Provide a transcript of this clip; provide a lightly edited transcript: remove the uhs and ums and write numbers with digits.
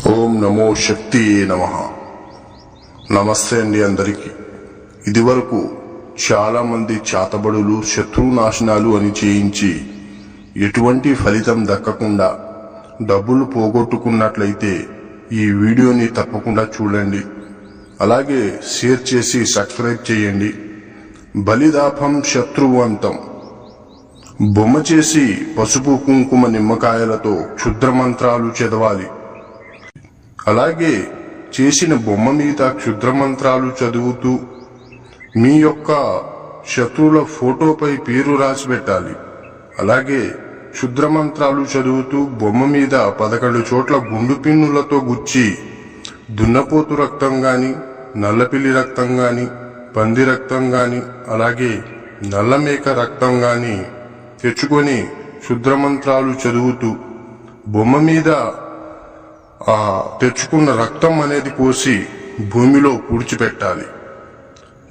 ఓం నమో శక్తి నమః. నమస్తే అండి అందరికీ. ఇదివరకు చాలా మంది చాతబడులు శత్రునాశనాలు అని చేయించి ఎటువంటి ఫలితం దక్కకుండా డబ్బులు పోగొట్టుకున్నట్లయితే ఈ వీడియోని తప్పకుండా చూడండి. అలాగే షేర్ చేసి సబ్స్క్రైబ్ చేయండి. బలిదాపం శత్రువంతం. బొమ్మ చేసి పసుపు కుంకుమ నిమ్మకాయలతో క్షుద్ర మంత్రాలు చదవాలి. అలాగే చేసిన బొమ్మ మీద క్షుద్ర మంత్రాలు చదువుతూ మీ యొక్క శత్రువుల ఫోటోపై పేరు రాసి పెట్టాలి. అలాగే క్షుద్ర మంత్రాలు చదువుతూ బొమ్మ మీద 11 చోట్ల గుండు పిన్నులతో గుచ్చి దున్నపోతు రక్తం గాని, నల్లపిల్లి రక్తం గాని, పంది రక్తం గాని, అలాగే నల్లమేక రక్తం గాని తెచ్చుకొని క్షుద్ర మంత్రాలు చదువుతూ బొమ్మ మీద తెచ్చుకున్న రక్తం అనేది పోసి భూమిలో పూడ్చిపెట్టాలి.